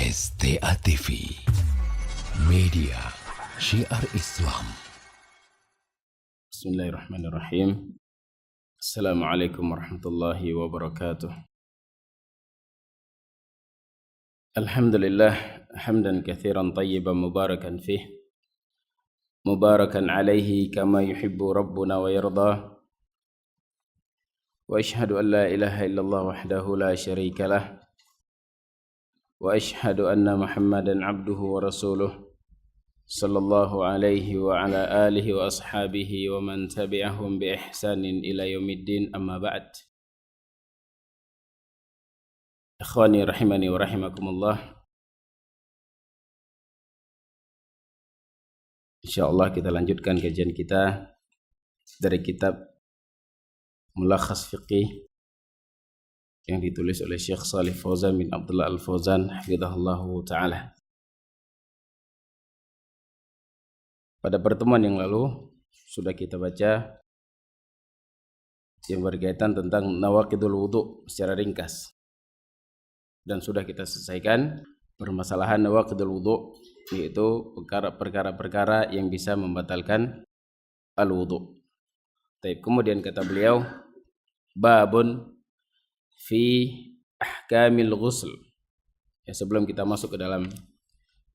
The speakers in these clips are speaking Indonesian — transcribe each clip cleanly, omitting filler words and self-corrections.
STA TV Media Syiar Islam. Bismillahirrahmanirrahim. Assalamualaikum warahmatullahi wabarakatuh. Alhamdulillah hamdan katsiran tayyiban mubarakan fih, mubarakan alaihi kama yuhibbu rabbuna wa yarda. Wa ashhadu an la ilaha illallah wahdahu la syarika lah, wa ashhadu anna Muhammadan abduhu wa rasuluh sallallahu alaihi wa ala alihi wa ashabihi wa man tabi'ahum bi ihsanin ila yaumiddin, amma ba'd. Ikhwani rahimani wa rahimakumullah. Insyaallah kita lanjutkan kajian kita dari kitab Mulakhas Fiqih yang ditulis oleh Syekh Shalih Fauzan bin Abdullah Al-Fauzan hafizahullahu ta'ala. Pada pertemuan yang lalu sudah kita baca yang berkaitan tentang nawaqidul wudu secara ringkas, dan sudah kita selesaikan permasalahan nawaqidul wudu, yaitu perkara-perkara yang bisa membatalkan al-wudu. Kemudian kata beliau, babun fi ahkamil ghusl. Ya, sebelum kita masuk ke dalam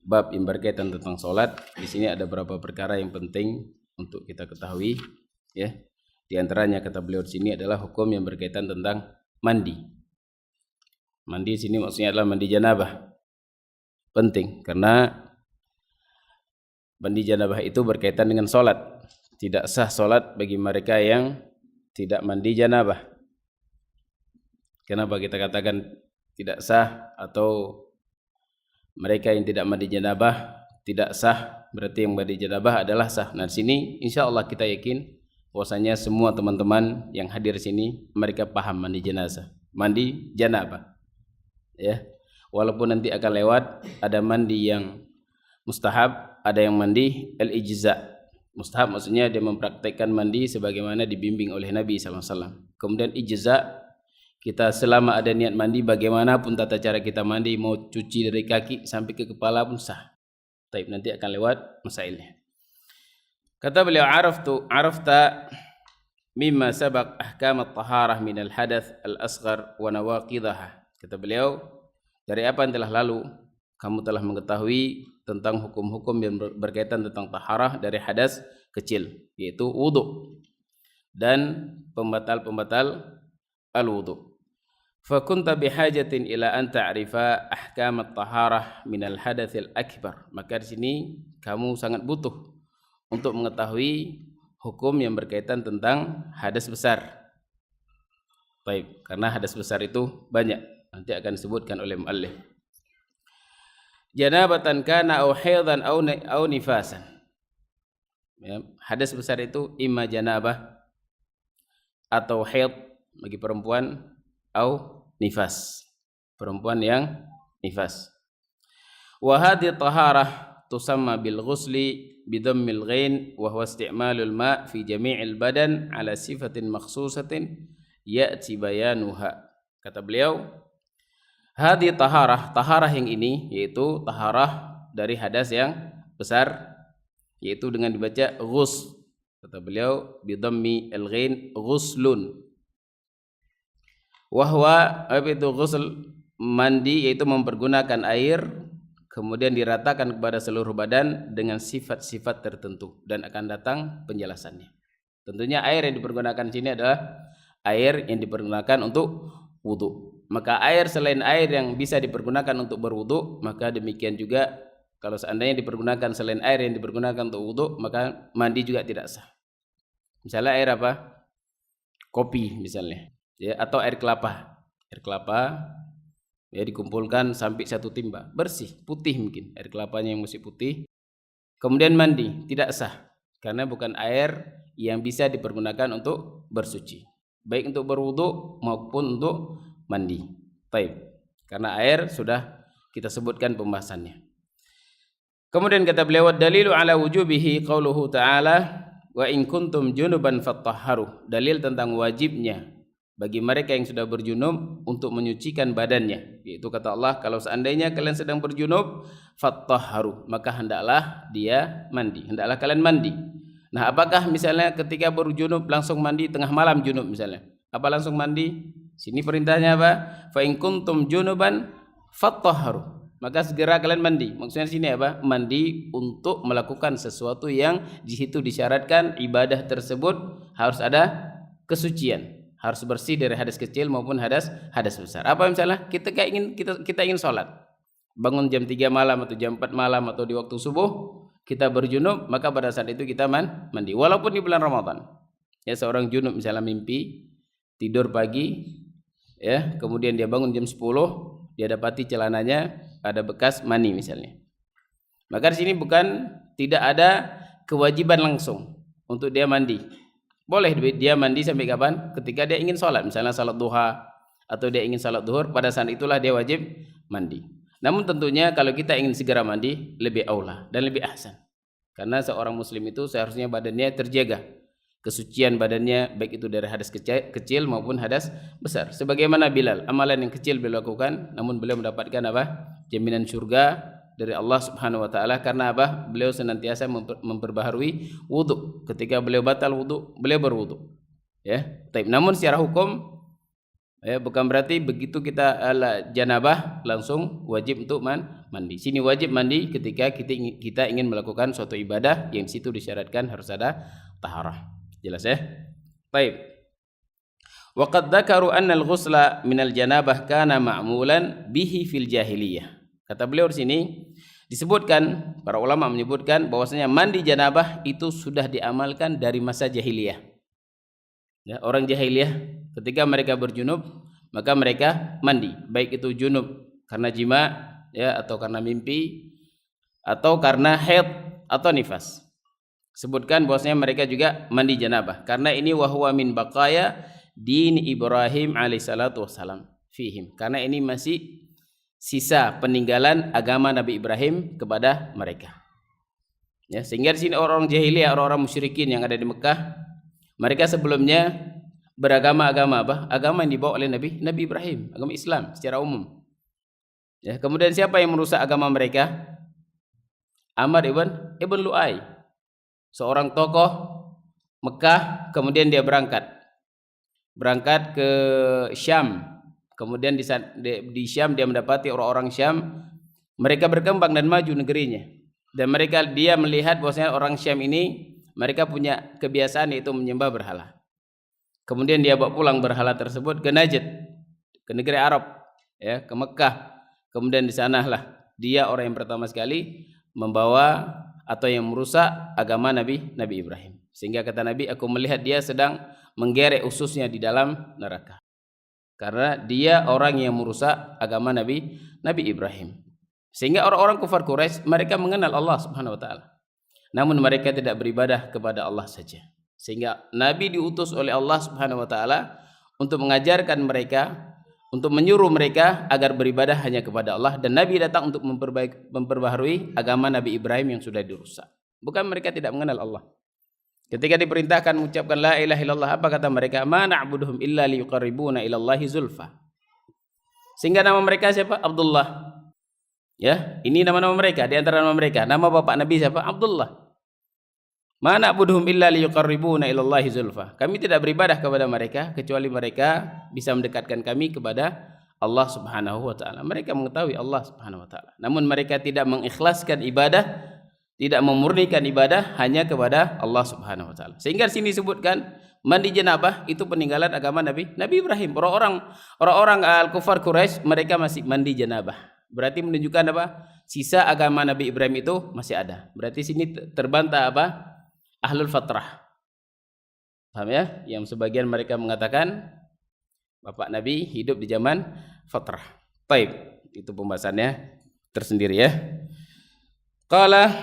bab yang berkaitan tentang salat, di sini ada beberapa perkara yang penting untuk kita ketahui, ya. Di antaranya kata beliau di sini adalah hukum yang berkaitan tentang mandi. Mandi di sini maksudnya adalah mandi janabah. Penting karena mandi janabah itu berkaitan dengan salat. Tidak sah salat bagi mereka yang tidak mandi janabah. Kenapa kita katakan tidak sah atau mereka yang tidak mandi janabah tidak sah? Berarti yang mandi janabah adalah sah. Nah, di sini insyaallah kita yakin bahwasanya semua teman-teman yang hadir di sini mereka paham mandi jenazah, mandi janabah. Ya. Walaupun nanti akan lewat ada mandi yang mustahab, ada yang mandi al-ijza. Mustahab maksudnya dia mempraktekkan mandi sebagaimana dibimbing oleh Nabi SAW. Kemudian ijza, kita selama ada niat mandi bagaimanapun tata cara kita mandi, mau cuci dari kaki sampai ke kepala pun sah. Taib, nanti akan lewat masailnya. Kata beliau, arafta mimma sabaq ahkam at-taharah min al-hadath al-asghar wa nawaqidaha. Kata beliau, dari apa yang telah lalu kamu telah mengetahui tentang hukum-hukum yang berkaitan tentang taharah dari hadas kecil, yaitu wudu dan pembatal-pembatal al-wudu. Fakunta bihajatin ila an ta'rifa ahkam at-taharah min al-hadath al-akbar. Maka di sini kamu sangat butuh untuk mengetahui hukum yang berkaitan tentang hadas besar. Baik, karena hadas besar itu banyak, nanti akan disebutkan oleh muallif. Janabatan kana au haidan au nifasan. Ya, hadas besar itu imma janabah atau haid bagi perempuan, au nifas, perempuan yang nifas. Wa hadhihi taharah tusamma bil ghusli bidammil ghain wa huwa isti'malul ma' fi jami'il badan ala sifatin makhsusatin ya'ti bayanuha. Kata beliau, hadhihi taharah yang ini yaitu taharah dari hadas yang besar, yaitu dengan dibaca ghusl. Kata beliau bidammi al-ghain ghuslun. Wahwa itu ghusl, mandi, yaitu mempergunakan air kemudian diratakan kepada seluruh badan dengan sifat-sifat tertentu, dan akan datang penjelasannya. Tentunya air yang dipergunakan di sini adalah air yang dipergunakan untuk wudu. Maka air selain air yang bisa dipergunakan untuk berwudu, maka demikian juga kalau seandainya dipergunakan selain air yang dipergunakan untuk wudu, maka mandi juga tidak sah. Misalnya air apa? Kopi misalnya, ya, atau air kelapa. Air kelapa ya dikumpulkan sampai 1 timba, bersih, putih mungkin, air kelapanya yang masih putih. Kemudian mandi, tidak sah karena bukan air yang bisa dipergunakan untuk bersuci, baik untuk berwudu maupun untuk mandi. Baik, karena air sudah kita sebutkan pembahasannya. Kemudian kata beliau, dalilu ala wujubihi qauluhu ta'ala wa in kuntum junuban fattahharu. Dalil tentang wajibnya bagi mereka yang sudah berjunub untuk menyucikan badannya. Yaitu kata Allah, kalau seandainya kalian sedang berjunub, fattahharu, maka hendaklah dia mandi, hendaklah kalian mandi. Nah, apakah misalnya ketika berjunub langsung mandi tengah malam junub misalnya? Apa langsung mandi? Sini perintahnya apa? Fa in kuntum junuban fattahharu. Maka segera kalian mandi. Maksudnya sini apa? Mandi untuk melakukan sesuatu yang di situ disyaratkan ibadah tersebut harus ada kesucian, harus bersih dari hadas kecil maupun hadas besar. Apa misalnya kita ingin sholat, bangun jam 3 malam atau jam 4 malam atau di waktu subuh kita berjunub, maka pada saat itu kita mandi walaupun di bulan Ramadan. Ya, seorang junub misalnya mimpi tidur pagi, ya, kemudian dia bangun jam 10, dia dapati celananya ada bekas mani misalnya. Maka di sini bukan tidak ada kewajiban langsung untuk dia mandi. Boleh dia mandi sampai kapan? Ketika dia ingin sholat, misalnya sholat duha atau dia ingin sholat duhur, pada saat itulah dia wajib mandi. Namun tentunya kalau kita ingin segera mandi, lebih aula dan lebih ahsan. Karena seorang muslim itu seharusnya badannya terjaga, kesucian badannya, baik itu dari hadas kecil maupun hadas besar. Sebagaimana Bilal, amalan yang kecil beliau lakukan, namun beliau mendapatkan apa? Jaminan surga dari Allah Subhanahu wa taala. Karena apa? Beliau senantiasa memperbaharui wudu. Ketika beliau batal wudu, beliau berwudu. Ya, taib. Namun secara hukum, ya, bukan berarti begitu kita janabah langsung wajib untuk mandi. Sini wajib mandi ketika kita ingin melakukan suatu ibadah yang di situ disyaratkan harus ada taharah. Jelas ya? Baik. Wa qad dzakaru anna al-ghusla minal janabah kana ma'mulan bihi fil jahiliyah. Kata beliau di sini disebutkan, para ulama menyebutkan bahwasanya mandi janabah itu sudah diamalkan dari masa jahiliyah. Ya, orang jahiliyah ketika mereka berjunub, maka mereka mandi, baik itu junub karena jima, ya, atau karena mimpi, atau karena haid atau nifas. Sebutkan bahwasanya mereka juga mandi janabah karena ini wahwa min baqaya din Ibrahim alaihissalatu wassalam fihim, karena ini masih sisa peninggalan agama Nabi Ibrahim kepada mereka. Ya, sehingga di sini orang jahiliyah, orang-orang musyrikin yang ada di Mekah, mereka sebelumnya beragama-agama apa? Agama yang dibawa oleh Nabi Ibrahim, agama Islam secara umum. Ya, kemudian siapa yang merusak agama mereka? Amr ibn Lu'ay, seorang tokoh Mekah, kemudian dia berangkat ke Syam. Kemudian di Syam dia mendapati orang-orang Syam, mereka berkembang dan maju negerinya. Dan dia melihat bahwasanya orang Syam ini mereka punya kebiasaan yaitu menyembah berhala. Kemudian dia bawa pulang berhala tersebut ke Najd, ke negeri Arab, ya, ke Mekah. Kemudian di sanalah dia orang yang pertama sekali membawa atau yang merusak agama Nabi Ibrahim. Sehingga kata Nabi, aku melihat dia sedang menggerek ususnya di dalam neraka. Karena dia orang yang merusak agama Nabi Ibrahim. Sehingga orang-orang kufar Quraisy mereka mengenal Allah Subhanahu wa taala. Namun mereka tidak beribadah kepada Allah saja. Sehingga Nabi diutus oleh Allah Subhanahu wa taala untuk mengajarkan mereka, untuk menyuruh mereka agar beribadah hanya kepada Allah, dan Nabi datang untuk memperbaharui agama Nabi Ibrahim yang sudah dirusak. Bukan mereka tidak mengenal Allah. Ketika diperintahkan mengucapkan la ilaha illallah, apa kata mereka? Ma na'buduhum illa liyuqarribuna ilallahi zulfa. Sehingga nama mereka siapa? Abdullah. Ya, ini nama-nama mereka. Di antara nama mereka, nama bapak Nabi siapa? Abdullah. Ma na'buduhum illa liyuqarribuna ilallahi zulfa. Kami tidak beribadah kepada mereka kecuali mereka bisa mendekatkan kami kepada Allah Subhanahu wa taala. Mereka mengetahui Allah Subhanahu wa taala. Namun mereka tidak mengikhlaskan ibadah, tidak memurnikan ibadah hanya kepada Allah Subhanahu wa taala. Sehingga di sini disebutkan mandi janabah itu peninggalan agama Nabi Ibrahim. Orang-orang al-kufar Quraisy mereka masih mandi janabah. Berarti menunjukkan apa? Sisa agama Nabi Ibrahim itu masih ada. Berarti sini terbantah apa? Ahlul fatrah. Paham ya? Yang sebagian mereka mengatakan bapak Nabi hidup di zaman fatrah. Baik, itu pembahasannya tersendiri ya. Qala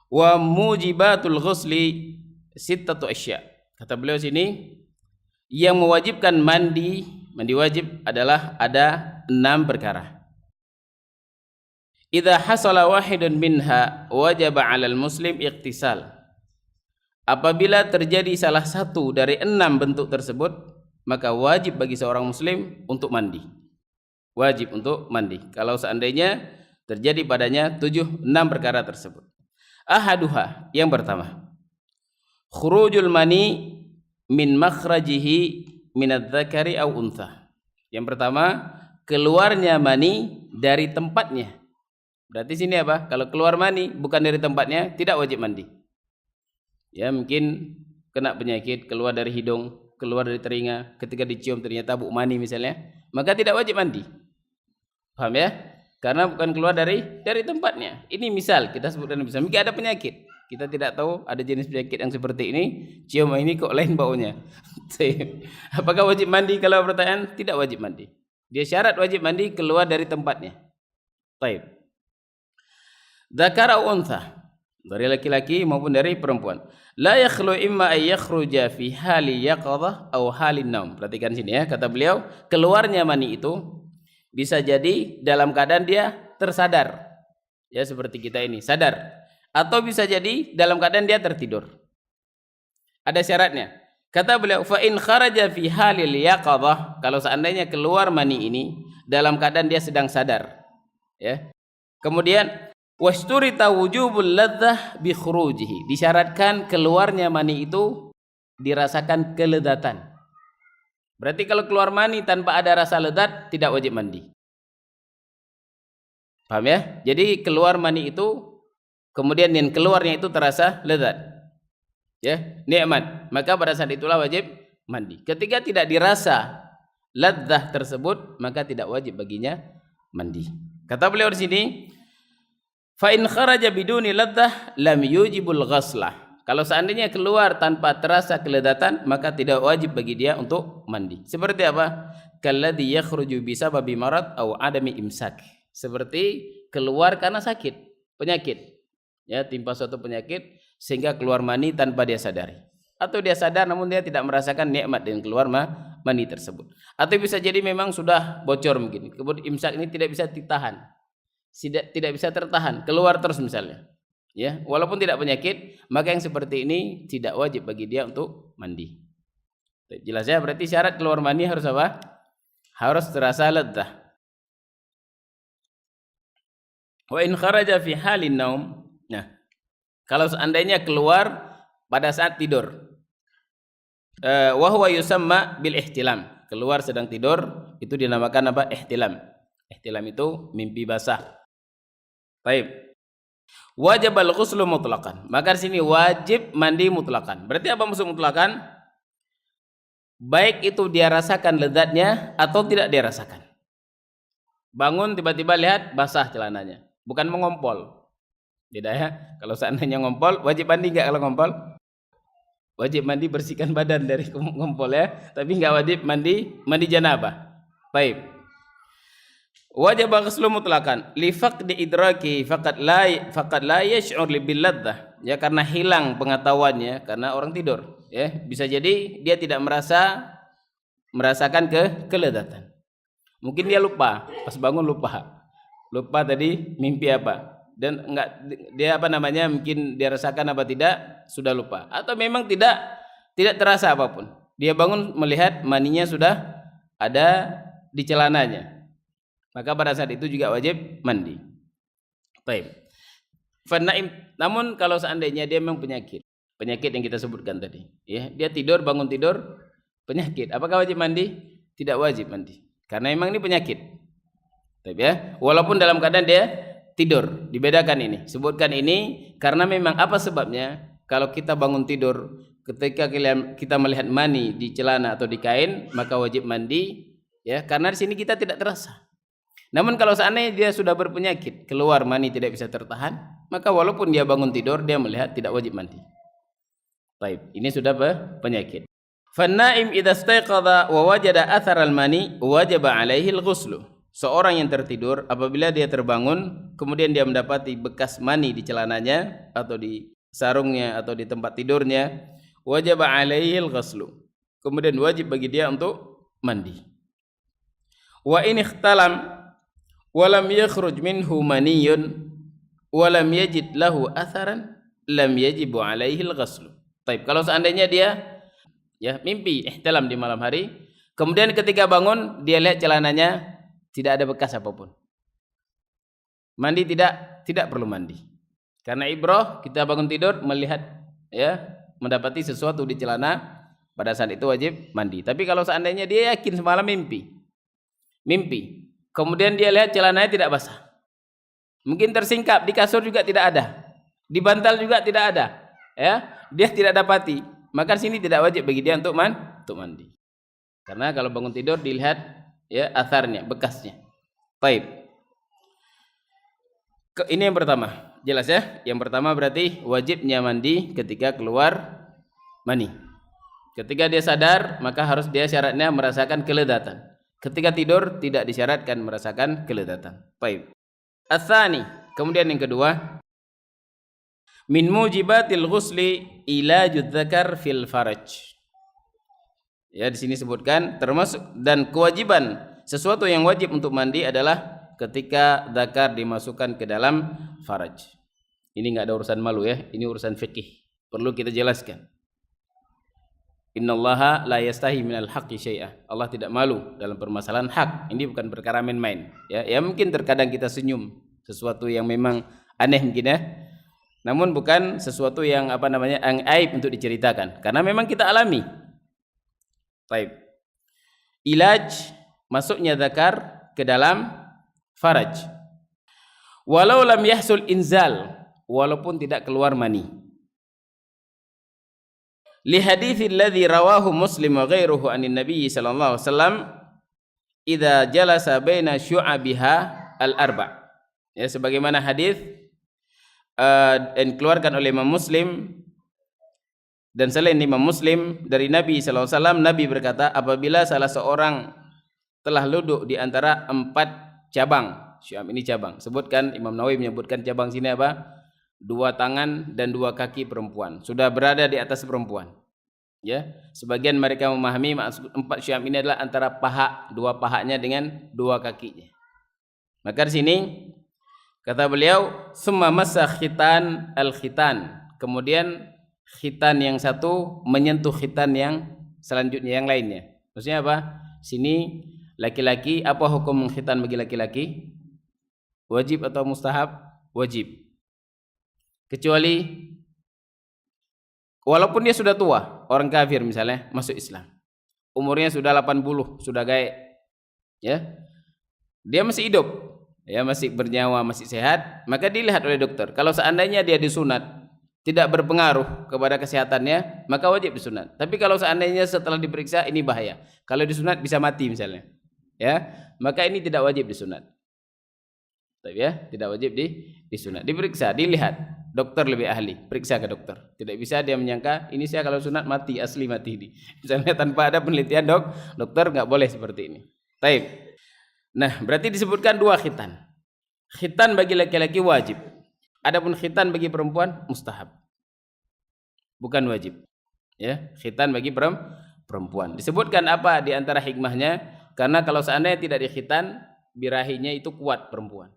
wa mujibatul ghusli sittatu asya. Kata beliau sini, yang mewajibkan mandi wajib adalah ada 6 perkara. Idza hasala wahidun minha wajaba 'alal muslim iqtisal. Apabila terjadi salah satu dari 6 bentuk tersebut, maka wajib bagi seorang muslim untuk mandi. Wajib untuk mandi kalau seandainya terjadi padanya 6 perkara tersebut. Ahaduha, yang pertama, khurujul mani min makhrajihi minadz-dzakari aw untha. Yang pertama, keluarnya mani dari tempatnya. Berarti sini apa? Kalau keluar mani bukan dari tempatnya, tidak wajib mandi. Ya, mungkin kena penyakit, keluar dari hidung, keluar dari telinga, ketika dicium ternyata bau mani misalnya, maka tidak wajib mandi. Paham ya? Karena bukan keluar dari tempatnya. Ini misal, kita sebutkan misal, mungkin ada penyakit. Kita tidak tahu ada jenis penyakit yang seperti ini, cium ini kok lain baunya. Apakah wajib mandi? Kalau pertanyaan, tidak wajib mandi. Dia syarat wajib mandi keluar dari tempatnya. Baik. Dzakar aw untha, dari laki-laki maupun dari perempuan. La yakhlu imma ay yakhruja fi hali yaqadhah aw halin naum. Perhatikan sini ya, kata beliau, keluarnya mani itu bisa jadi dalam keadaan dia tersadar. Ya, seperti kita ini, sadar. Atau bisa jadi dalam keadaan dia tertidur. Ada syaratnya. Kata beliau, fa in kharaja fi halil yaqadhah, kalau seandainya keluar mani ini dalam keadaan dia sedang sadar. Ya. Kemudian wasturita wujubul ladzah bi khurujihi. Disyaratkan keluarnya mani itu dirasakan kelezatan. Berarti kalau keluar mani tanpa ada rasa lezat tidak wajib mandi. Paham ya? Jadi keluar mani itu kemudian yang keluarnya itu terasa lezat. Ya, nikmat. Maka pada saat itulah wajib mandi. Ketika tidak dirasa lezat tersebut, maka tidak wajib baginya mandi. Kata beliau di sini, fa in kharaja biduni ladzah lam yujibul ghaslah. Kalau seandainya keluar tanpa terasa kelezatan, maka tidak wajib bagi dia untuk mandi. Seperti apa? Kalladzi yakhruju bisababi marad aw adami imsak. Seperti keluar karena sakit, penyakit. Ya, timpa suatu penyakit sehingga keluar mani tanpa dia sadari. Atau dia sadar namun dia tidak merasakan nikmat dengan keluar mani tersebut. Atau bisa jadi memang sudah bocor mungkin. Kemudian imsak ini tidak bisa ditahan. Tidak bisa tertahan, keluar terus misalnya. Ya, walaupun tidak penyakit, maka yang seperti ini tidak wajib bagi dia untuk mandi. Jelas ya, berarti syarat keluar mani harus apa? Harus terasa ledzah. Wa in kharaja fi halin naum. Nah, kalau seandainya keluar pada saat tidur. Wa huwa yusamma bil ihtilam. Keluar sedang tidur itu dinamakan apa? Ihtilam. Ihtilam itu mimpi basah. Baik. Wajib al-ghuslu mutlaqan. Maka di sini wajib mandi mutlaqan. Berarti apa maksud mutlaqan? Baik itu dia rasakan lezatnya atau tidak dia rasakan. Bangun tiba-tiba lihat basah celananya, bukan mengompol. Beda ya. Kalau seandainya ngompol, wajib mandi enggak kalau ngompol? Wajib mandi, bersihkan badan dari ngompol ya, tapi enggak wajib mandi janabah. Baik. Wajib ghuslu mutlaqan li faqdi idraki faqad la yash'ur bil ladzah. Ya, karena hilang pengetahuannya karena orang tidur, ya. Bisa jadi dia tidak merasakan kelezatan. Mungkin dia lupa, pas bangun lupa tadi mimpi apa. Dan enggak dia mungkin dia rasakan apa tidak, sudah lupa. Atau memang tidak terasa apapun. Dia bangun melihat maninya sudah ada di celananya. Maka pada saat itu juga wajib mandi. Baik. Namun kalau seandainya dia memang penyakit yang kita sebutkan tadi, ya, dia bangun tidur penyakit, apakah wajib mandi? Tidak wajib mandi. Karena memang ini penyakit. Baik ya. Walaupun dalam keadaan dia tidur, dibedakan ini. Sebutkan ini karena memang apa sebabnya? Kalau kita bangun tidur ketika kita melihat mani di celana atau di kain, maka wajib mandi, ya, karena di sini kita tidak terasa. Namun kalau seandainya dia sudah berpenyakit, keluar mani tidak bisa tertahan, maka walaupun dia bangun tidur, dia melihat tidak wajib mandi. Baik, ini sudah penyakit. Fan-naim idza istayqadha wa wajada athar al-mani wajaba 'alaihi al-ghuslu. Seorang yang tertidur apabila dia terbangun, kemudian dia mendapati bekas mani di celananya atau di sarungnya atau di tempat tidurnya, wajaba 'alaihi al-ghuslu. Kemudian wajib bagi dia untuk mandi. Wa in ikhtalam walam yakhruj minhu maniyun walam yajid lahu atharan lam yajibu alaihi al-ghusl. Baik, kalau seandainya dia mimpi ihtilam di malam hari, Kemudian ketika bangun dia lihat celananya tidak ada bekas apapun. Mandi tidak perlu mandi. Karena ibrah kita bangun tidur melihat ya, mendapati sesuatu di celana, pada saat itu wajib mandi. Tapi kalau seandainya dia yakin semalam mimpi, kemudian dia lihat celananya tidak basah, mungkin tersingkap di kasur juga tidak ada, di bantal juga tidak ada, ya, dia tidak dapati, maka sini tidak wajib bagi dia untuk mandi. Karena kalau bangun tidur dilihat ya atharnya, bekasnya. Baik. Ini yang pertama, jelas ya? Yang pertama berarti wajibnya mandi ketika keluar mani. Ketika dia sadar, maka harus dia syaratnya merasakan keledatan. Ketika tidur tidak disyaratkan merasakan keledatan. Baik. Ats-tsani, kemudian yang kedua, min mujibatil ghusli ilajud dzakar fil faraj. Ya, di sini sebutkan termasuk dan kewajiban sesuatu yang wajib untuk mandi adalah ketika dzakar dimasukkan ke dalam faraj. Ini enggak ada urusan malu ya, ini urusan fikih. Perlu kita jelaskan. Innallaha la yastahi minal haqqi syai'a. Allah tidak malu dalam permasalahan hak. Ini bukan perkara main-main. Ya mungkin terkadang kita senyum sesuatu yang memang aneh mungkin ya. Namun bukan sesuatu yang aib untuk diceritakan. Karena memang kita alami. Baik. Ilaj masuknya dzakar ke dalam faraj. Walau lam yahsul inzal, walaupun tidak keluar mani. Li haditsil ladzi rawahu Muslim wa ghairuhu anin Nabi sallallahu alaihi wasallam idza jalasa baina syu'abiha al-arba'. Ya, sebagaimana hadis yang dikeluarkan oleh Imam Muslim dan selain Imam Muslim dari Nabi sallallahu alaihi wasallam, Nabi berkata, apabila salah seorang telah duduk di antara 4 cabang, syu'ab ini cabang. Sebutkan Imam Nawawi menyebutkan cabang sini apa? 2 tangan dan 2 kaki perempuan, sudah berada di atas perempuan. Ya, sebagian mereka memahami maksud 4 syu'ab ini adalah antara paha, 2 pahanya dengan 2 kakinya. Maka di sini kata beliau, summa massa khitan al-khitan. Kemudian khitan yang satu menyentuh khitan yang selanjutnya yang lainnya. Maksudnya apa? Sini laki-laki, apa hukum khitan bagi laki-laki? Wajib atau mustahab? Wajib. Kecuali walaupun dia sudah tua, orang kafir misalnya masuk Islam, umurnya sudah 80, sudah gaek, ya, dia masih hidup, ya, masih bernyawa, masih sehat, maka dilihat oleh dokter. Kalau seandainya dia disunat tidak berpengaruh kepada kesehatannya, maka wajib disunat. Tapi kalau seandainya setelah diperiksa ini bahaya, kalau disunat bisa mati misalnya, ya, maka ini tidak wajib disunat. Tapi ya, tidak wajib disunat. Diperiksa, dilihat. Dokter lebih ahli, periksa ke dokter. Tidak bisa dia menyangka ini saya kalau sunat mati, asli mati ini. Misalnya tanpa ada penelitian dokter nggak boleh seperti ini. Taib. Nah, berarti disebutkan 2 khitan. Khitan bagi laki-laki wajib. Adapun khitan bagi perempuan mustahab. Bukan wajib. Ya, khitan bagi perempuan. Disebutkan apa di antara hikmahnya? Karena kalau seandainya tidak dikhitan, birahinya itu kuat perempuan.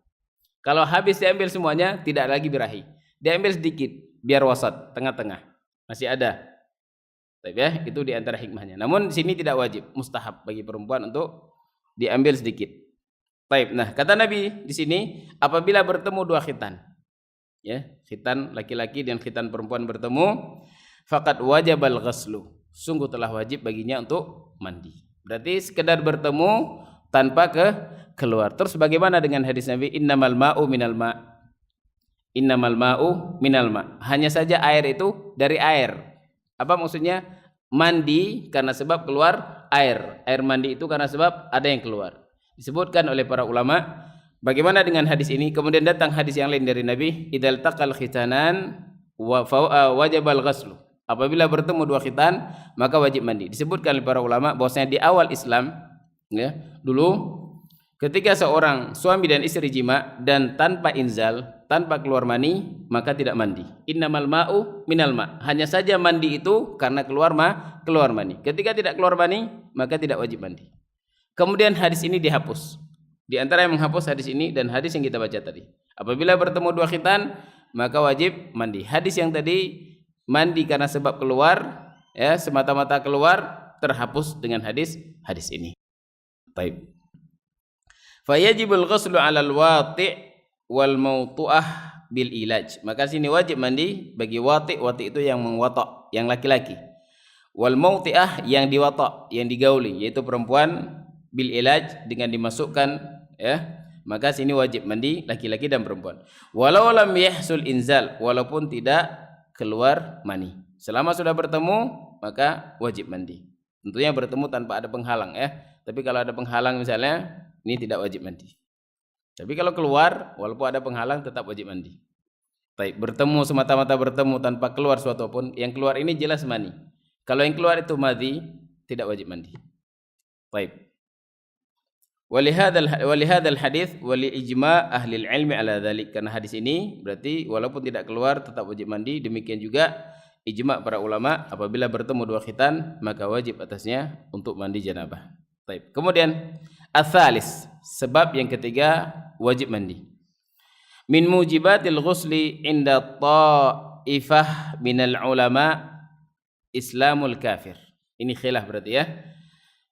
Kalau habis diambil semuanya, tidak lagi birahi. Diambil sedikit, biar wasat, tengah-tengah. Masih ada. Tapi ya, itu di antara hikmahnya. Namun di sini tidak wajib, mustahab bagi perempuan untuk diambil sedikit. Baik. Nah, kata Nabi di sini, apabila bertemu 2 khitan, ya, khitan laki-laki dan khitan perempuan bertemu, faqad wajabal ghuslu. Sungguh telah wajib baginya untuk mandi. Berarti sekedar bertemu tanpa keluar. Terus bagaimana dengan hadis Nabi, innamal ma'u minal ma'. Innamal ma'u minal ma'. Hanya saja air itu dari air. Apa maksudnya? Mandi karena sebab keluar air. Air mandi itu karena sebab ada yang keluar. Disebutkan oleh para ulama, bagaimana dengan hadis ini? Kemudian datang hadis yang lain dari Nabi, idzal taqal khitanan wajibal ghuslu. Apabila bertemu 2 khitan, maka wajib mandi. Disebutkan oleh para ulama bahwasanya di awal Islam, ya, dulu ketika seorang suami dan istri jima dan tanpa inzal, tanpa keluar mani, maka tidak mandi. Innamal ma'u minal ma'. Hanya saja mandi itu karena keluar mani. Ketika tidak keluar mani, maka tidak wajib mandi. Kemudian hadis ini dihapus. Di antara yang menghapus hadis ini dan hadis yang kita baca tadi. Apabila bertemu 2 khitan, maka wajib mandi. Hadis yang tadi mandi karena sebab keluar, ya, semata-mata keluar, terhapus dengan hadis ini. Baik. Fayajibul ghuslu 'alal wati' wal mawtu'ah bil ilaj. Maka sini wajib mandi bagi wati' itu yang mengwatak, yang laki-laki. Wal mawti'ah yang diwatak, yang digauli, yaitu perempuan, bil ilaj dengan dimasukkan, ya. Maka sini wajib mandi laki-laki dan perempuan. Walau lam yahsul inzal, walaupun tidak keluar mani. Selama sudah bertemu, maka wajib mandi. Tentunya bertemu tanpa ada penghalang, ya. Tapi kalau ada penghalang misalnya, ini tidak wajib mandi. Tapi kalau keluar, walaupun ada penghalang tetap wajib mandi. Baik, bertemu semata-mata bertemu tanpa keluar suatu pun, yang keluar ini jelas mani. Kalau yang keluar itu madhi, tidak wajib mandi. Baik. Walihadzal hadis wali ijma' ahli ilmi ala dzalik. Karena hadis ini berarti walaupun tidak keluar tetap wajib mandi. Demikian juga ijma' para ulama apabila bertemu dua khitan maka wajib atasnya untuk mandi janabah. Baik. Kemudian ats-tsalis, sebab yang ketiga wajib mandi. Min mujibatil ghusli inda ta'ifah minal ulama islamul kafir. Ini khilaf berarti ya.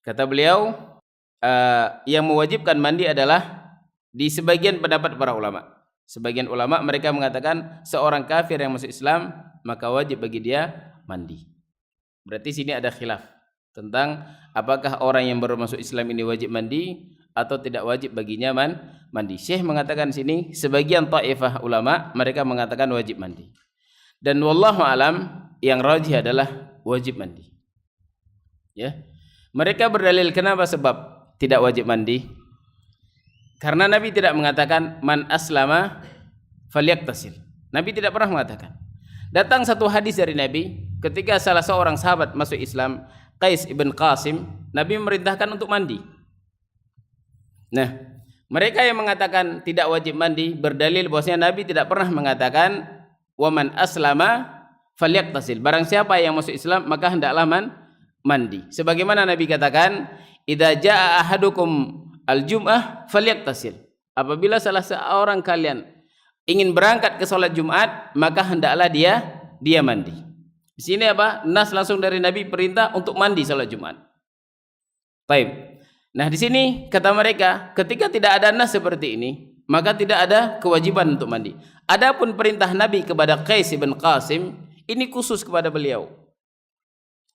Kata beliau, yang mewajibkan mandi adalah di sebagian pendapat para ulama. Sebagian ulama mereka mengatakan seorang kafir yang masuk Islam maka wajib bagi dia mandi. Berarti sini ada khilaf tentang apakah orang yang baru masuk Islam ini wajib mandi atau tidak wajib baginya mandi. Syekh mengatakan sini sebagian taifah ulama mereka mengatakan wajib mandi. Dan wallahu alam yang rajih adalah wajib mandi. Ya. Mereka berdalil kenapa sebab tidak wajib mandi? Karena Nabi tidak mengatakan man aslama falyaktasil. Nabi tidak pernah mengatakan. Datang satu hadis dari Nabi ketika salah seorang sahabat masuk Islam, Qais ibn Qasim, Nabi memerintahkan untuk mandi. Nah, mereka yang mengatakan tidak wajib mandi berdalil bahwasanya Nabi tidak pernah mengatakan wa man aslama falyaktasil. Barang siapa yang masuk Islam maka hendaklah mandi. Sebagaimana Nabi katakan, idza jaa ahadukum al-jum'ah falyaktasil. Apabila salah seorang kalian ingin berangkat ke salat Jumat, maka hendaklah dia mandi. Di sini apa? Nas langsung dari Nabi perintah untuk mandi salat Jumat. Baik. Nah, di sini kata mereka, ketika tidak ada nas seperti ini, maka tidak ada kewajiban untuk mandi. Adapun perintah Nabi kepada Qais bin Qasim, ini khusus kepada beliau.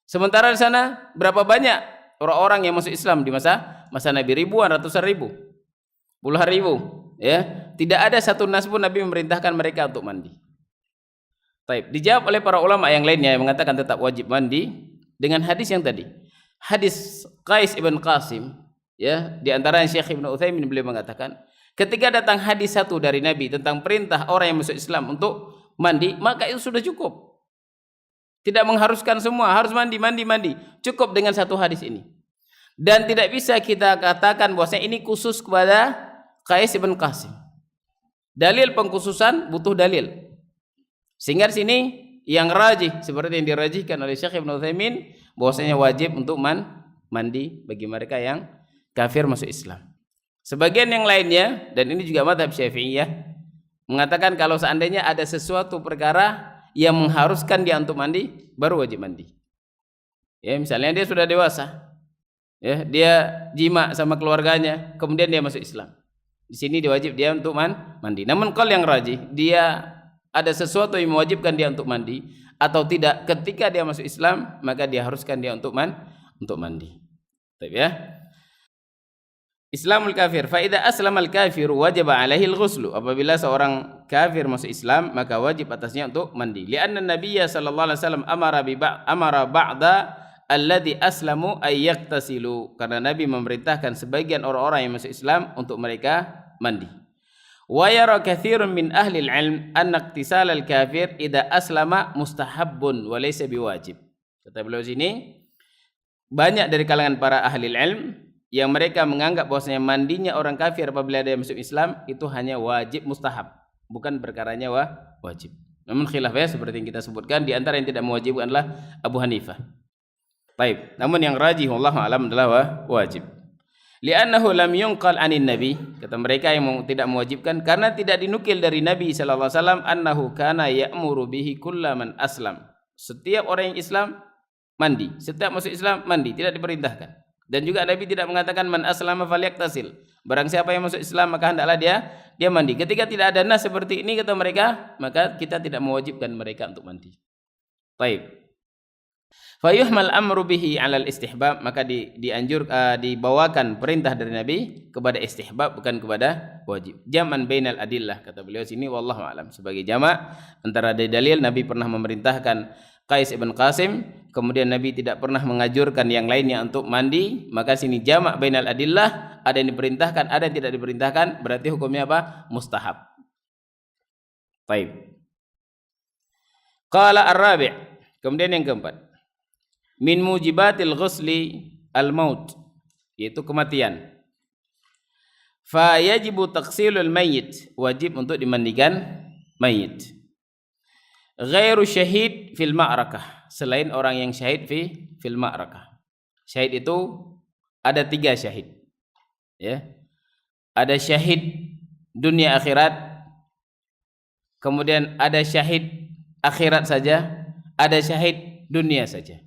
Sementara di sana berapa banyak orang-orang yang masuk Islam di masa Nabi, ribuan, ratusan ribu, puluhan ribu, ya. Tidak ada satu nas pun Nabi memerintahkan mereka untuk mandi. Baik, dijawab oleh para ulama yang lainnya yang mengatakan tetap wajib mandi dengan hadis yang tadi. Hadis Qais ibn Qasim, ya, di antara Syekh Ibnu Utsaimin beliau mengatakan, ketika datang hadis satu dari Nabi tentang perintah orang yang masuk Islam untuk mandi, maka itu sudah cukup. Tidak mengharuskan semua harus mandi. Cukup dengan satu hadis ini. Dan tidak bisa kita katakan bahwasanya ini khusus kepada Qais ibn Qasim. Dalil pengkhususan butuh dalil. Sehingga di sini yang rajih seperti yang dirajihkan oleh Syekh Ibnu Utsaimin bahwasanya wajib untuk mandi bagi mereka yang kafir masuk Islam. Sebagian yang lainnya, dan ini juga mazhab Syafi'iyah, mengatakan kalau seandainya ada sesuatu perkara yang mengharuskan dia untuk mandi, baru wajib mandi. Ya, misalnya dia sudah dewasa, ya, dia jima sama keluarganya, kemudian dia masuk Islam. Di sini diwajib dia untuk mandi. Namun kalau yang rajih, dia ada sesuatu yang mewajibkan dia untuk mandi atau tidak ketika dia masuk Islam, maka dia haruskan dia untuk mandi. Baik, ya. Islamul kafir, fa idza aslamal kafir wajib alaihi al-ghuslu. Apabila seorang kafir masuk Islam, maka wajib atasnya untuk mandi. Lianna Nabiyya sallallahu alaihi wasallam amara ba'da alladhi aslamu ay yaktasilu. Karena Nabi memerintahkan sebagian orang-orang yang masuk Islam untuk mereka mandi. Wa yara katsirun min ahli al-ilm anna iktisal al-kafir idza aslama mustahabbun wa laysa biwajib. Kata beliau sini, banyak dari kalangan para ahli ilm yang mereka menganggap bahwasanya mandinya orang kafir apabila dia masuk Islam itu hanya wajib mustahab, bukan perkaranya wajib. Namun khilaf ya seperti yang kita sebutkan, di antara yang tidak mewajibkan adalah Abu Hanifah. Baik, namun yang rajih wallahu alam adalah wajib. Li'annahu lam yunqal 'anin nabi, kata mereka yang tidak mewajibkan karena tidak dinukil dari Nabi sallallahu alaihi wasallam annahu kana ya'muru bihi kullaman aslam. Setiap orang yang Islam mandi. Setiap masuk Islam mandi, tidak diperintahkan. Dan juga Nabi tidak mengatakan man aslama falyaktasil. Barang siapa yang masuk Islam maka hendaklah dia mandi. Ketika tidak ada nas seperti ini kata mereka, maka kita tidak mewajibkan mereka untuk mandi. Baik. Fayuhmal amru bihi 'alal istihbab, maka dibawakan perintah dari Nabi kepada istihbab bukan kepada wajib. Jam'an bainal adillah, kata beliau sini wallahu alam, sebagai jamak antara dalil. Nabi pernah memerintahkan Qais ibn Qasim, kemudian Nabi tidak pernah mengajurkan yang lainnya untuk mandi, maka sini jamak bainal adillah, ada yang diperintahkan, ada yang tidak diperintahkan, berarti hukumnya apa? Mustahab. Baik. Qala ar-rabi', kemudian yang keempat, min mujibatil ghusli al-maut, yaitu kematian. Fa yajibu taqsilul mayyit, wajib untuk dimandikan mayit. Ghairu syahid fil ma'rakah, selain orang yang syahid fil ma'rakah. Syahid itu ada 3 syahid. Ya. Ada syahid dunia akhirat, kemudian ada syahid akhirat saja, ada syahid dunia saja.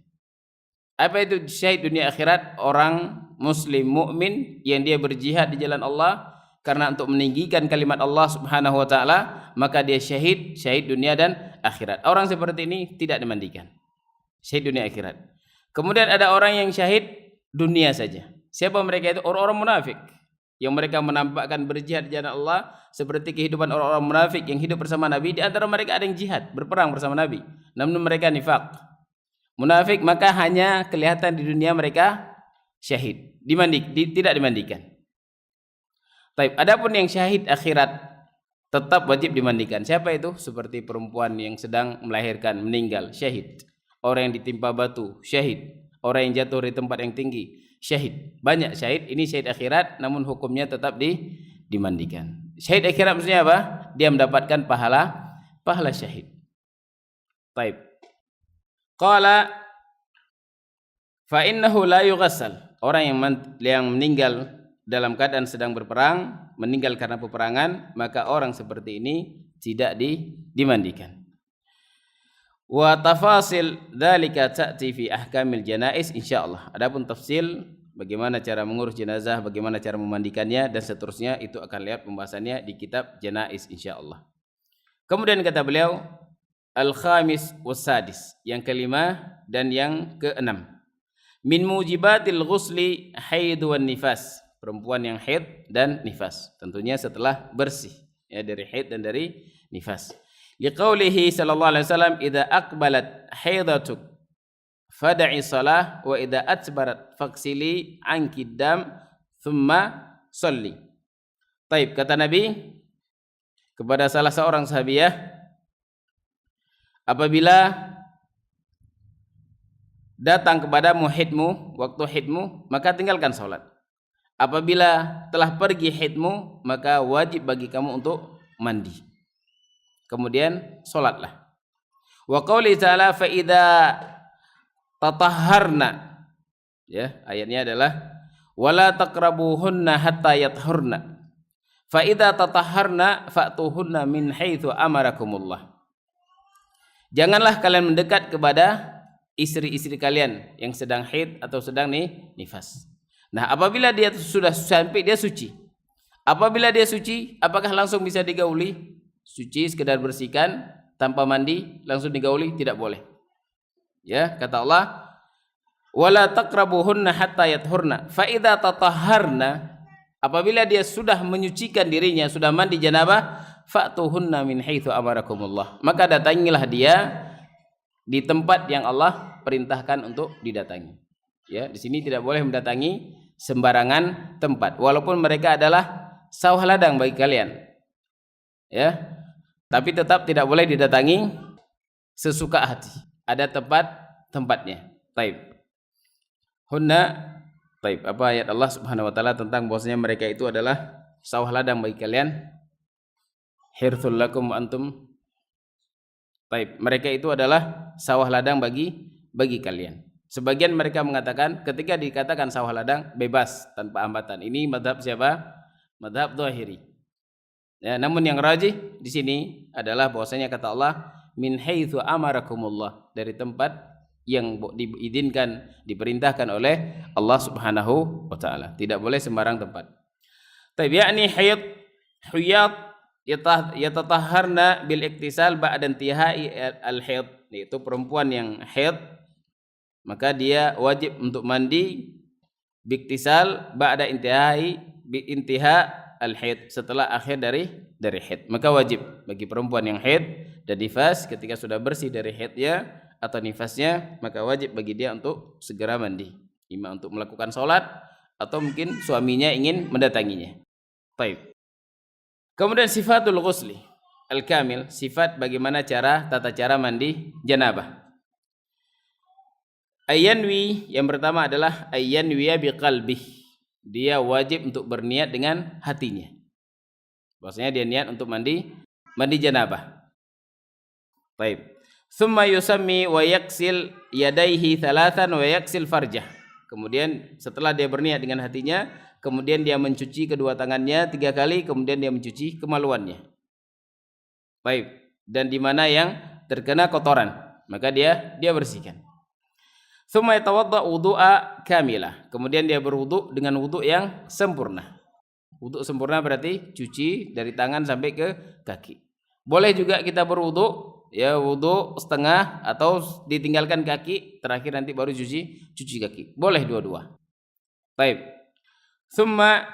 Apa itu syahid dunia akhirat? Orang muslim mukmin yang dia berjihad di jalan Allah karena untuk meninggikan kalimat Allah Subhanahu wa taala, maka dia syahid dunia dan akhirat. Orang seperti ini tidak dimandikan. Syahid dunia akhirat. Kemudian ada orang yang syahid dunia saja. Siapa mereka itu? Orang-orang munafik yang mereka menampakkan berjihad di jalan Allah seperti kehidupan orang-orang munafik yang hidup bersama Nabi. Di antara mereka ada yang jihad, berperang bersama Nabi, namun mereka nifaq, munafik, maka hanya kelihatan di dunia mereka syahid, tidak dimandikan. Taib. Adapun yang syahid akhirat tetap wajib dimandikan. Siapa itu? Seperti perempuan yang sedang melahirkan, meninggal, syahid. Orang yang ditimpa batu, syahid. Orang yang jatuh dari tempat yang tinggi, syahid. Banyak syahid. Ini syahid akhirat, namun hukumnya tetap dimandikan. Syahid akhirat maksudnya apa? Dia mendapatkan pahala syahid. Taib. Qala fa innahu la yughassal. Orang yang meninggal dalam keadaan sedang berperang, meninggal karena peperangan, maka orang seperti ini tidak dimandikan. Wa tafasil dzalika ta'ti fi ahkamil janaiz insyaallah. Adapun tafsil bagaimana cara mengurus jenazah, bagaimana cara memandikannya dan seterusnya, itu akan lihat pembahasannya di kitab janaiz insyaallah. Kemudian kata beliau al-khamis was-sadis, yang kelima dan yang keenam. Min mujibatil ghusli haid wan nifas, perempuan yang haid dan nifas, tentunya setelah bersih ya dari haid dan dari nifas. Liqaulihi sallallahu alaihi wasallam, idza aqbalat haidatuk fad'i salah wa idza adbarat faghsili anki dam thumma shalli. Taib, kata Nabi kepada salah seorang sahabiah, apabila datang kepadamu haidmu, waktu haidmu, maka tinggalkan salat. Apabila telah pergi haidmu, maka wajib bagi kamu untuk mandi. Kemudian salatlah. Wa qauli ta'ala fa idza tatahharna. Ya, ayatnya adalah wala taqrabuhunna hatta yathurna. Fa idza tatahharna fa'tuhunna min haitsu amarakumullah. Janganlah kalian mendekat kepada istri-istri kalian yang sedang haid atau sedang nifas. Nah, apabila dia sudah sampai dia suci. Apabila dia suci, apakah langsung bisa digauli? Suci sekedar bersihkan tanpa mandi langsung digauli? Tidak boleh. Ya, kata Allah, wala taqrabuhunna hatta yathurna. Fa idza tatahharna, apabila dia sudah menyucikan dirinya, sudah mandi janabah, fa'tuhunna min haitsu amarakumullah. Maka datangilah dia di tempat yang Allah perintahkan untuk didatangi. Ya, di sini tidak boleh mendatangi sembarangan tempat, walaupun mereka adalah sawah ladang bagi kalian. Ya, tapi tetap tidak boleh didatangi sesuka hati. Ada tempatnya. Taib. Hunna, taib. Apa ayat Allah Subhanahu wa taala tentang bahwasanya mereka itu adalah sawah ladang bagi kalian? Hirthul lakum antum. Taib. Mereka itu adalah sawah ladang bagi kalian. Sebagian mereka mengatakan ketika dikatakan sawah ladang bebas tanpa hambatan. Ini mazhab siapa? Mazhab Zahiri. Ya, namun yang rajih di sini adalah bahwasanya kata Allah min haitsu amarakumullah, dari tempat yang diizinkan, diperintahkan oleh Allah Subhanahu wa taala. Tidak boleh sembarang tempat. Taib yakni huyat yatatahharna bil iktisal ba'da intihai al haid, yaitu perempuan yang haid maka dia wajib untuk mandi biktisal ba'da intiha al haid, setelah akhir dari haid. Maka wajib bagi perempuan yang haid dan nifas ketika sudah bersih dari haidnya atau nifasnya, maka wajib bagi dia untuk segera mandi, ima untuk melakukan sholat atau mungkin suaminya ingin mendatanginya. Baik. Kemudian sifatul ghusli al-kamil, sifat bagaimana tata cara mandi janabah. Ayyanwi, yang pertama adalah ayyanwiya biqalbih, dia wajib untuk berniat dengan hatinya. Bahwasanya dia niat untuk mandi janabah. Baik. Summa yusammi wa yaksil yadaihi thalathan wa yaksil farjah. Kemudian setelah dia berniat dengan hatinya, kemudian dia mencuci kedua tangannya 3 kali, kemudian dia mencuci kemaluannya. Baik. Dan di mana yang terkena kotoran, maka dia bersihkan. Summa yatawadda wudu'a kamilah. Kemudian dia berwudu dengan wudu yang sempurna. Wudu sempurna berarti cuci dari tangan sampai ke kaki. Boleh juga kita berwudu, ya wudu setengah atau ditinggalkan kaki, terakhir nanti baru cuci kaki. Boleh dua-dua. Baik. Summa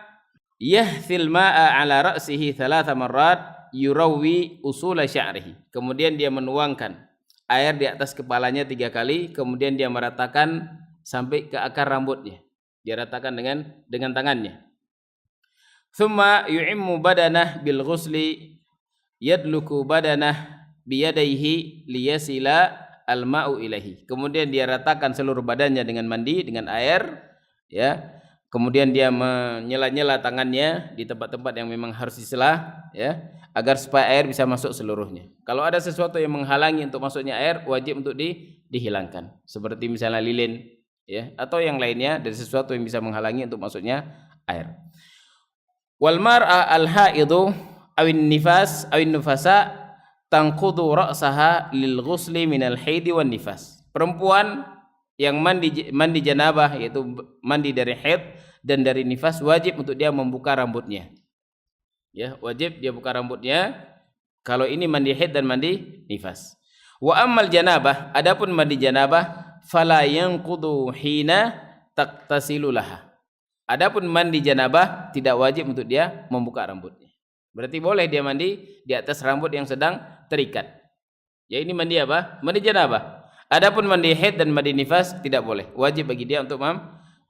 yahthil ma'a ala ra'sihi 3 marrat yurawi usula sya'rihi. Kemudian dia menuangkan air di atas kepalanya 3 kali, kemudian dia meratakan sampai ke akar rambutnya. Dia ratakan dengan tangannya. Thumma yu'immu badanah bil ghusli yadluku badanah biyadaihi liyasila al-ma'u ilaihi. Kemudian dia ratakan seluruh badannya dengan mandi dengan air, ya. Kemudian dia menyela-nyela tangannya di tempat-tempat yang memang harus disela, ya, agar supaya air bisa masuk seluruhnya. Kalau ada sesuatu yang menghalangi untuk masuknya air, wajib untuk dihilangkan. Seperti misalnya lilin, ya, atau yang lainnya dari sesuatu yang bisa menghalangi untuk masuknya air. Wal mar'a al-haidu awin nifas awin nufasa tanqudu ra'saha lil ghusli minal haidi wan nifas. Perempuan yang mandi janabah, yaitu mandi dari haid dan dari nifas, wajib untuk dia membuka rambutnya. Ya, wajib dia buka rambutnya kalau ini mandi haid dan mandi nifas. Wa ammal janabah, adapun mandi janabah, fala yanqudu hina taqtasilu laha. Adapun mandi janabah tidak wajib untuk dia membuka rambutnya. Berarti boleh dia mandi di atas rambut yang sedang terikat. Ya, ini mandi apa? Mandi janabah. Adapun mandi haid dan mandi nifas tidak boleh. Wajib bagi dia untuk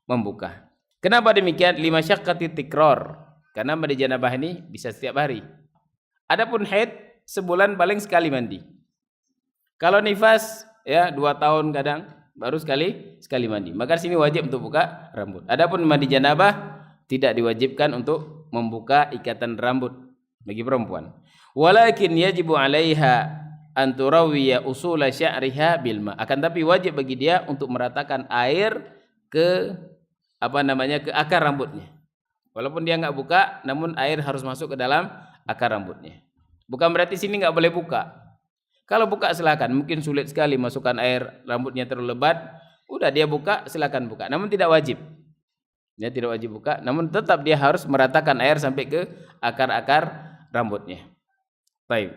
membuka. Kenapa demikian? Lima syaqqati tikrar. Karena mandi janabah ini bisa setiap hari. Adapun haid sebulan paling sekali mandi. Kalau nifas ya 2 tahun kadang baru sekali mandi. Maka di sini wajib untuk buka rambut. Adapun mandi janabah tidak diwajibkan untuk membuka ikatan rambut bagi perempuan. Walakin yajibu 'alaiha an turawiya usula sya'riha bil ma. Akan tapi wajib bagi dia untuk meratakan air ke ke akar rambutnya. Walaupun dia enggak buka, namun air harus masuk ke dalam akar rambutnya. Bukan berarti sini enggak boleh buka. Kalau buka silakan, mungkin sulit sekali masukkan air, rambutnya terlalu lebat, udah dia buka silakan buka. Namun tidak wajib. Dia tidak wajib buka, namun tetap dia harus meratakan air sampai ke akar-akar rambutnya. Baik.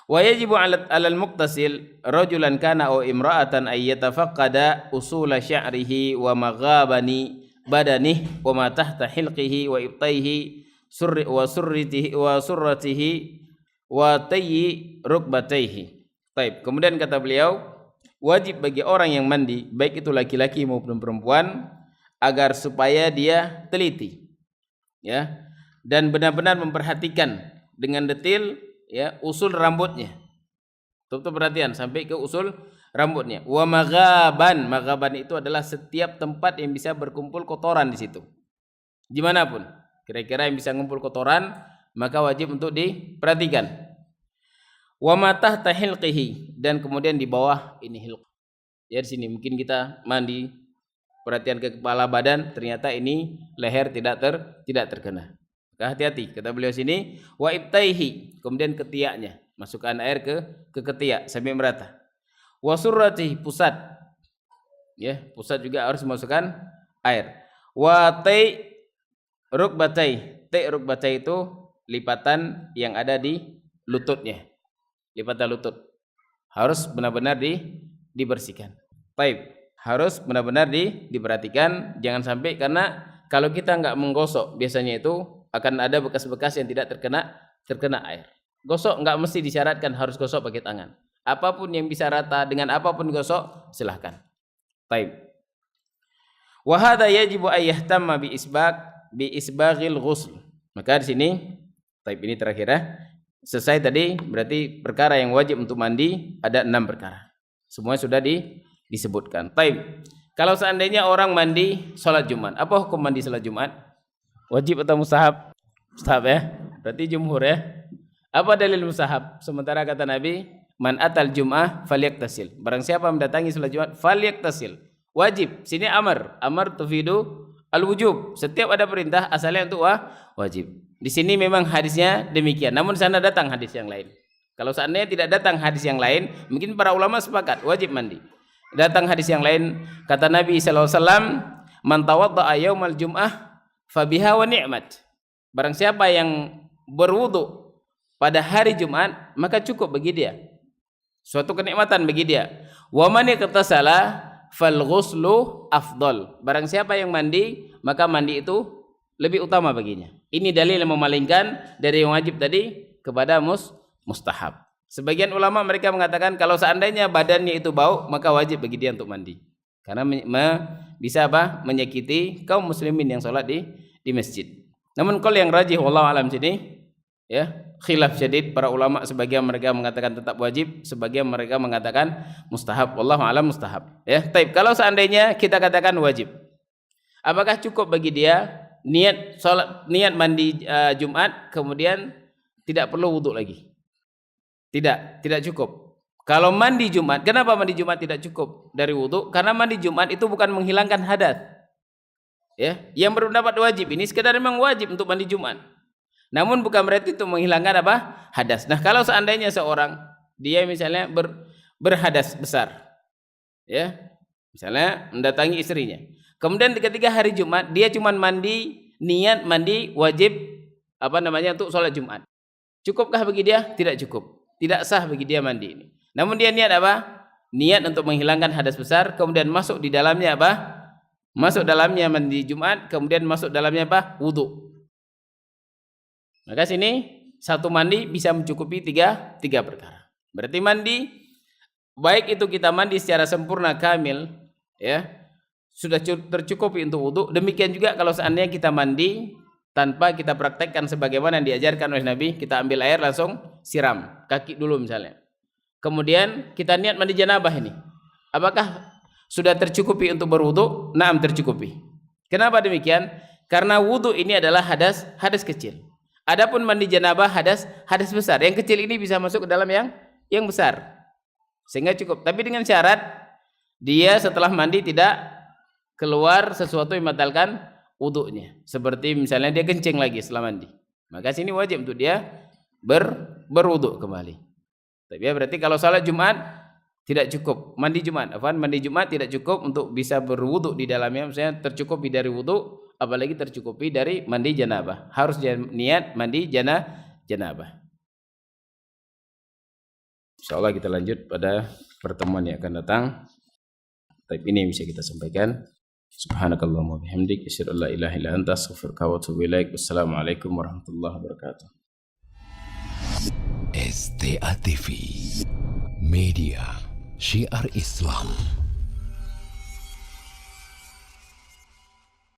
Wa yajibu 'alal muqtasil rajulan kana aw imra'atan ay yatafaqqada usula sya'rihi wa maghabani badanihi wa ma tahta hilqihi wa ibtaihi wa surratihi wa tayyi rukbataihi. Baik, kemudian kata beliau, wajib bagi orang yang mandi, baik itu laki-laki maupun perempuan, agar supaya dia teliti, ya, dan benar-benar memperhatikan dengan detail, ya, usul rambutnya. Betul perhatian sampai ke usul rambutnya. Wa maghaban itu adalah setiap tempat yang bisa berkumpul kotoran di situ. Dimanapun kira-kira yang bisa ngumpul kotoran, maka wajib untuk diperhatikan. Wa ma tahta hilqihi, dan kemudian di bawah ini hilq. Ya, di sini mungkin kita mandi, perhatian ke kepala badan, ternyata ini leher tidak terkena. Hati-hati, kata beliau sini, wa ibtaihi, kemudian ketiaknya, masukkan air ke ketiak sampai merata. Wa surrati, pusat. Ya, pusat juga harus memasukkan air. Wa tai rukbatai. Tai rukbatai itu lipatan yang ada di lututnya. Lipatan lutut. Harus benar-benar dibersihkan. Baik, harus benar-benar diperhatikan, jangan sampai, karena kalau kita enggak menggosok biasanya itu akan ada bekas-bekas yang tidak terkena air. Gosok enggak mesti disyaratkan harus gosok pakai tangan. Apapun yang bisa rata dengan apapun gosok, silahkan. Baik. Wa hadza yajibu ay yahtamma bi isbaghil ghusl. Maka di sini, baik, ini terakhir ya. Selesai tadi, berarti perkara yang wajib untuk mandi ada 6 perkara. Semuanya sudah disebutkan. Baik. Kalau seandainya orang mandi salat Jumat, apa hukum mandi salat Jumat? Wajib atau mustahab? Mustahab ya. Berarti jumhur ya. Apa dalil mustahab? Sementara kata Nabi, man atal jum'ah falyaktasil. Barang siapa mendatangi salat Jumat, falyaktasil. Wajib. Sini amar. Amar tufidu al-wujub. Setiap ada perintah asalnya untuk wajib. Di sini memang hadisnya demikian. Namun sana datang hadis yang lain. Kalau seandainya tidak datang hadis yang lain, mungkin para ulama sepakat wajib mandi. Datang hadis yang lain, kata Nabi sallallahu alaihi wasallam, man tawadda'a yaumal jum'ah fabiha wa ni'mat. Barang siapa yang berwudu pada hari Jumat, maka cukup bagi dia. Suatu kenikmatan bagi dia. Wa man ightasala fal ghuslu afdal. Barang siapa yang mandi, maka mandi itu lebih utama baginya. Ini dalil yang memalingkan dari yang wajib tadi kepada mustahab. Sebagian ulama mereka mengatakan kalau seandainya badannya itu bau, maka wajib bagi dia untuk mandi. Karena bisa menyakiti kaum muslimin yang sholat di masjid. Namun kalau yang rajih wallahu alam sini, ya, khilaf syadid para ulama, sebagian mereka mengatakan tetap wajib, sebagian mereka mengatakan mustahab. Wallahu alam mustahab. Ya, taib. Kalau seandainya kita katakan wajib, apakah cukup bagi dia niat mandi Jumat kemudian tidak perlu wudu lagi? Tidak cukup. Kalau mandi Jumat, kenapa mandi Jumat tidak cukup dari wudu? Karena mandi Jumat itu bukan menghilangkan hadas. Ya, yang berpendapat wajib ini sekedar memang wajib untuk mandi Jumat. Namun bukan berarti itu menghilangkan hadas. Nah, kalau seandainya seorang dia misalnya berhadas besar, ya, misalnya mendatangi istrinya. Kemudian ketika hari Jumat dia cuma niat mandi wajib untuk sholat Jumat. Cukupkah bagi dia? Tidak cukup. Tidak sah bagi dia mandi ini. Namun dia niat Niat untuk menghilangkan hadas besar, kemudian masuk di dalamnya Masuk dalamnya mandi Jumat, kemudian masuk dalamnya wudu. Maka sini satu mandi bisa mencukupi tiga perkara. Berarti mandi, baik itu kita mandi secara sempurna kamil, ya, sudah tercukupi untuk wudu. Demikian juga kalau seandainya kita mandi tanpa kita praktekkan sebagaimana yang diajarkan oleh Nabi, kita ambil air langsung siram kaki dulu misalnya. Kemudian kita niat mandi janabah ini. Apakah sudah tercukupi untuk berwudu? Naam, tercukupi. Kenapa demikian? Karena wudu ini adalah hadas kecil. Adapun mandi janabah hadas besar. Yang kecil ini bisa masuk ke dalam yang besar. Sehingga cukup. Tapi dengan syarat dia setelah mandi tidak keluar sesuatu yang membatalkan wudunya. Seperti misalnya dia kencing lagi setelah mandi. Maka sini wajib untuk dia berwudu kembali. Tapi ya berarti kalau salat Jumat tidak cukup. Mandi Jumat tidak cukup untuk bisa berwudu di dalamnya. Misalnya tercukupi dari wudu, apalagi tercukupi dari mandi janabah. Harus niat mandi janabah. Insyaallah kita lanjut pada pertemuan yang akan datang. Tapi ini yang bisa kita sampaikan. Subhanakallahumma bihamdik asyhadu an la ilaha illa anta astaghfiruka wa atubu ilaik. Wassalamualaikum warahmatullahi wabarakatuh. STA TV Media Syiar Islam.